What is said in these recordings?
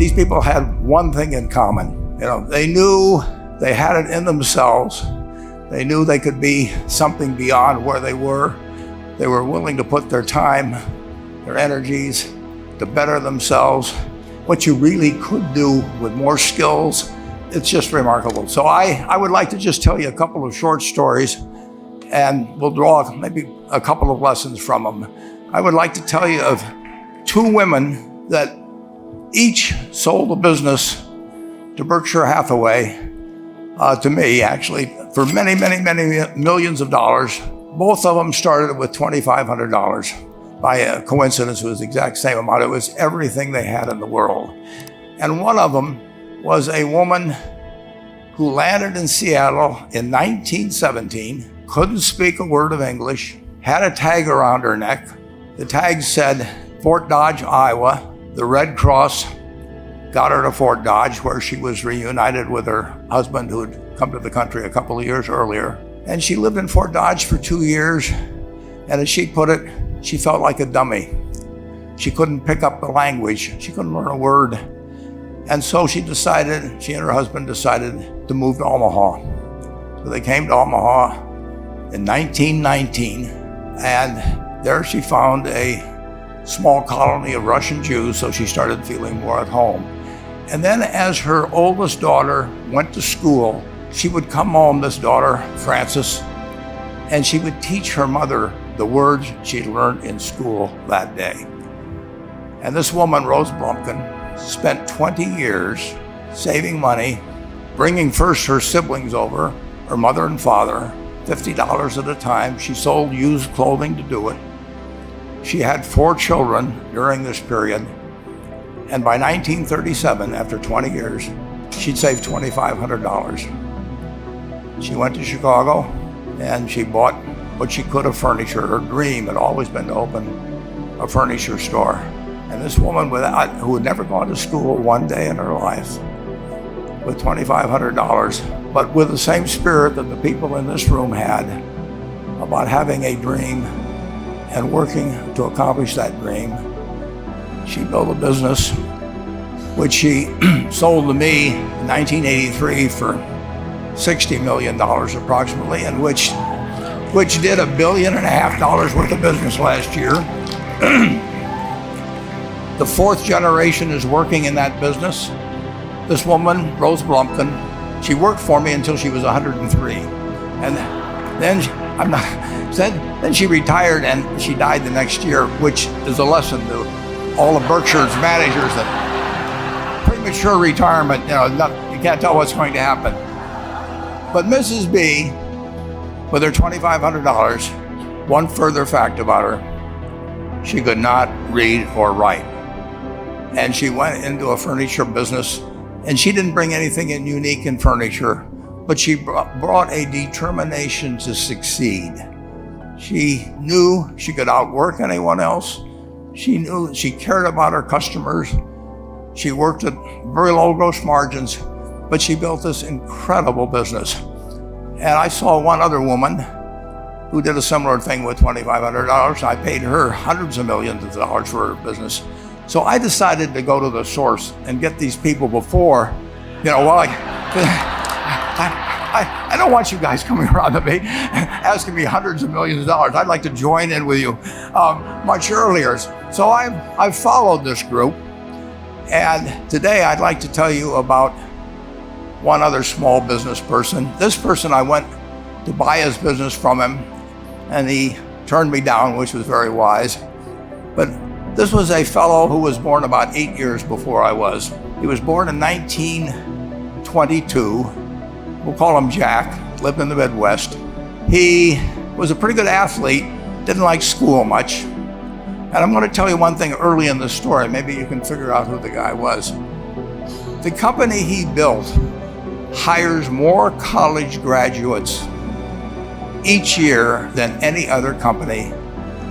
these people had one thing in common. They knew they had it in themselves. They knew they could be something beyond where they were. They were willing to put their time, their energies to better themselves. What you really could do with more skills, it's just remarkable. So I would like to just tell you a couple of short stories, and we'll draw maybe a couple of lessons from them. I would like to tell you of two women that each sold a business to Berkshire Hathaway, to me actually, for many, many, many millions of dollars. Both of them started with $2,500. By a coincidence, it was the exact same amount. It was everything they had in the world. And one of them was a woman who landed in Seattle in 1917, couldn't speak a word of English, had a tag around her neck. The tag said, Fort Dodge, Iowa. The Red Cross got her to Fort Dodge, where she was reunited with her husband who had come to the country a couple of years earlier. And she lived in Fort Dodge for 2 years. And as she put it, she felt like a dummy. She couldn't pick up the language. She couldn't learn a word. And so she and her husband decided to move to Omaha. So they came to Omaha in 1919. And there she found a small colony of Russian Jews, so she started feeling more at home. And then as her oldest daughter went to school, she would come home, this daughter, Frances, and she would teach her mother the words she'd learned in school that day. And this woman, Rose Blumpkin, spent 20 years saving money, bringing first her siblings over, her mother and father, $50 at a time. She sold used clothing to do it. She had 4 children during this period, and by 1937, after 20 years, she'd saved $2,500. She went to Chicago, and she bought what she could of furniture. Her dream had always been to open a furniture store. And this woman, who had never gone to school one day in her life, with $2,500, but with the same spirit that the people in this room had about having a dream and working to accomplish that dream, she built a business which she sold to me in 1983 for $60 million approximately, and which did $1.5 billion worth of business last year. The 4th generation is working in that business. This woman, Rose Blumpkin, she worked for me until she was 103. And then she retired and she died the next year, which is a lesson to all of Berkshire's managers that premature retirement, you can't tell what's going to happen. But Mrs. B, with her $2,500, one further fact about her, she could not read or write. And she went into a furniture business, and she didn't bring anything unique in furniture, but she brought a determination to succeed. She knew she could outwork anyone else. She knew she cared about her customers. She worked at very low gross margins, but she built this incredible business. And I saw one other woman who did a similar thing with $2,500. I paid her hundreds of millions of dollars for her business. So I decided to go to the source and get these people before, I don't want you guys coming around to me asking me hundreds of millions of dollars. I'd like to join in with you much earlier. So I've followed this group, and today I'd like to tell you about one other small business person. This person, I went to buy his business from him, and he turned me down, which was very wise. But this was a fellow who was born about 8 years before I was. He was born in 1922. We'll call him Jack, lived in the Midwest. He was a pretty good athlete, didn't like school much. And I'm going to tell you one thing early in the story, maybe you can figure out who the guy was. The company he built hires more college graduates each year than any other company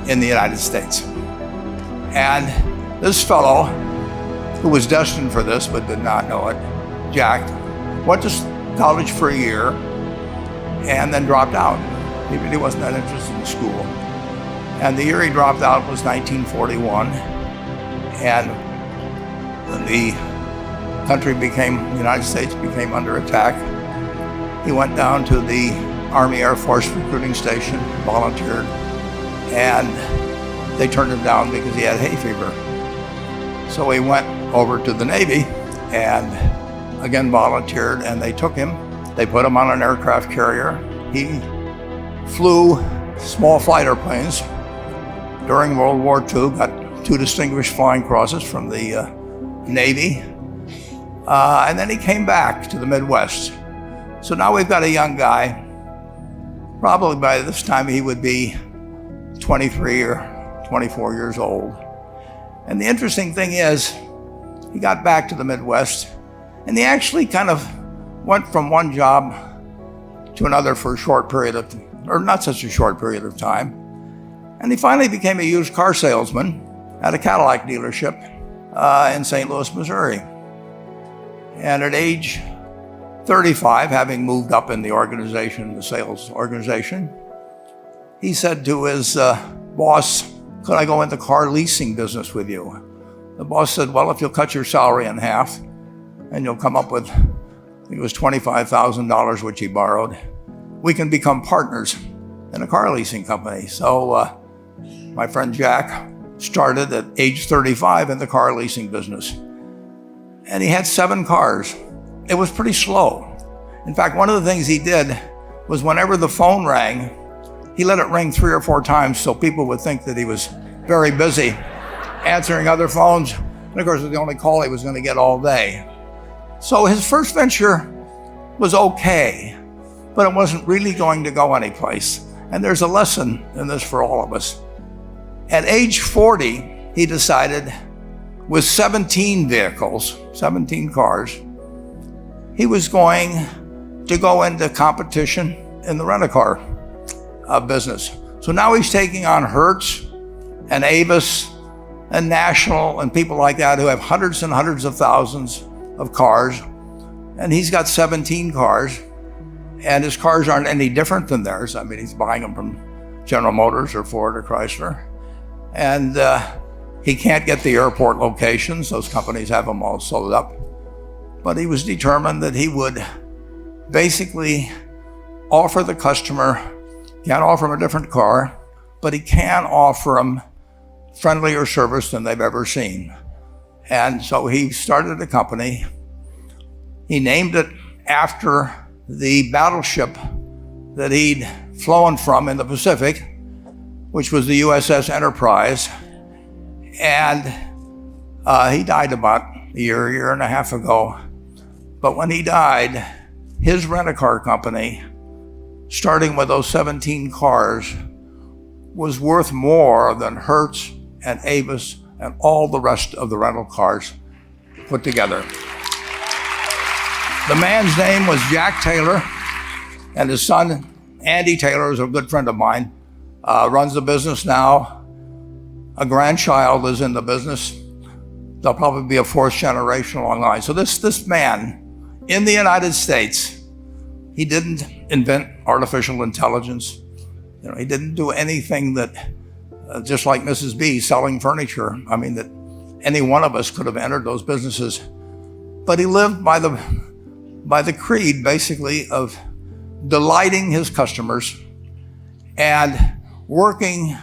in the United States. And this fellow, who was destined for this but did not know it, Jack, went to college for a year and then dropped out. He really wasn't that interested in school. And the year he dropped out was 1941. And when the the United States became under attack. He went down to the Army Air Force recruiting station, volunteered, and they turned him down because he had hay fever. So he went over to the Navy and again volunteered, and they took him. They put him on an aircraft carrier. He flew small fighter planes during World War II, got 2 distinguished flying crosses from the Navy, and then he came back to the Midwest. So now we've got a young guy. Probably by this time he would be 23 or 24 years old. And the interesting thing is, he got back to the Midwest, and he actually kind of went from one job to another for a short period of, or not such a short period of time. And he finally became a used car salesman at a Cadillac dealership in St. Louis, Missouri. And at age 35, having moved up in the organization, the sales organization, he said to his boss, "Could I go into car leasing business with you?" The boss said, "Well, if you'll cut your salary in half and you'll come up with, I think it was $25,000, which he borrowed, we can become partners in a car leasing company." So my friend Jack started at age 35 in the car leasing business. And he had 7 cars. It was pretty slow. In fact, one of the things he did was whenever the phone rang, he let it ring 3 or 4 times so people would think that he was very busy answering other phones. And of course, it was the only call he was going to get all day. So his first venture was okay, but it wasn't really going to go anyplace. And there's a lesson in this for all of us. At age 40, he decided, with 17 vehicles, 17 cars, he was going to go into competition in the rent-a-car business. So now he's taking on Hertz and Avis and National and people like that who have hundreds and hundreds of thousands of cars. And he's got 17 cars, and his cars aren't any different than theirs. I mean, he's buying them from General Motors or Ford or Chrysler. And he can't get the airport locations. Those companies have them all sold up. But he was determined that he would basically offer the customer, can't offer him a different car, but he can offer them friendlier service than they've ever seen. And so he started a company. He named it after the battleship that he'd flown from in the Pacific, which was the USS Enterprise. And he died about a year and a half ago. But when he died, his rent-a-car company, starting with those 17 cars, was worth more than Hertz and Avis and all the rest of the rental cars put together. The man's name was Jack Taylor, and his son, Andy Taylor, is a good friend of mine, runs the business now. A grandchild is in the business. There'll probably be a 4th generation along the line. So this man in the United States, he didn't invent artificial intelligence. He didn't do anything that, just like Mrs. B selling furniture, I mean, that any one of us could have entered those businesses. But he lived by the creed, basically, of delighting his customers and working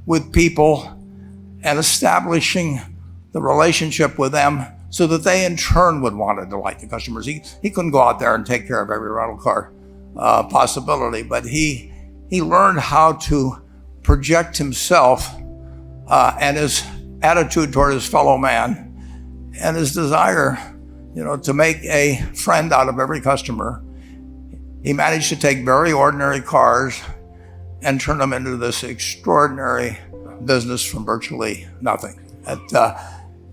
with people and establishing the relationship with them so that they in turn would want to delight the customers. He couldn't go out there and take care of every rental car possibility, but he learned how to project himself and his attitude toward his fellow man and his desire, to make a friend out of every customer. He managed to take very ordinary cars and turn them into this extraordinary business from virtually nothing.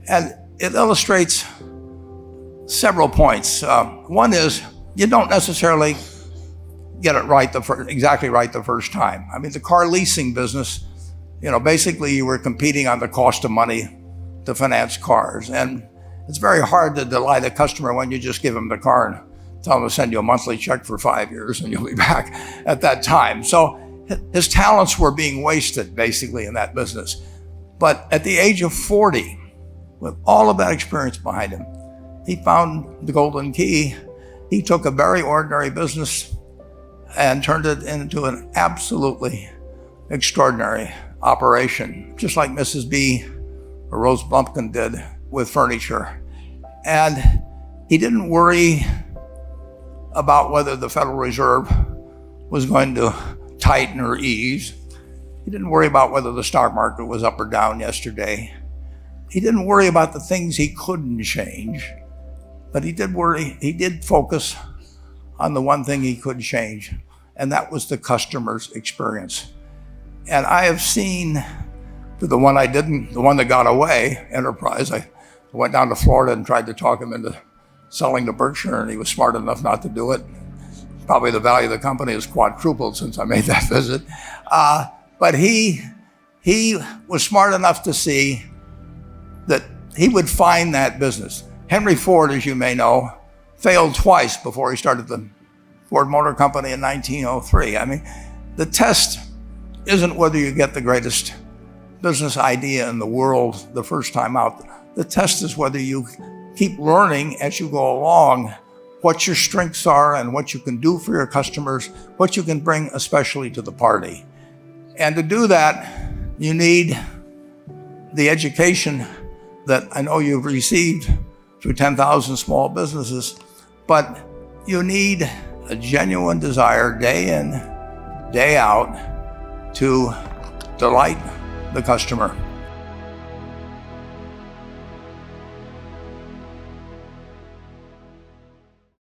And it illustrates several points. One is, you don't necessarily get it right exactly right the first time. I mean, the car leasing business, basically you were competing on the cost of money to finance cars. And it's very hard to delight a customer when you just give them the car and tell them to send you a monthly check for 5 years and you'll be back at that time. So his talents were being wasted basically in that business. But at the age of 40, with all of that experience behind him, he found the golden key. He took a very ordinary business and turned it into an absolutely extraordinary operation, just like Mrs. B or Rose Bumpkin did with furniture. And he didn't worry about whether the Federal Reserve was going to tighten or ease. He didn't worry about whether the stock market was up or down yesterday. He didn't worry about the things he couldn't change, but he did focus on the one thing he could change, and that was the customer's experience. And I have seen the one that got away, Enterprise. I went down to Florida and tried to talk him into selling to Berkshire, and he was smart enough not to do it. Probably the value of the company has quadrupled since I made that visit. But he was smart enough to see that he would find that business. Henry Ford, as you may know, failed twice before he started the Ford Motor Company in 1903. I mean, the test isn't whether you get the greatest business idea in the world the first time out. The test is whether you keep learning as you go along what your strengths are and what you can do for your customers, what you can bring especially to the party. And to do that, you need the education that I know you've received through 10,000 small businesses, but you need a genuine desire day in, day out to delight the customer.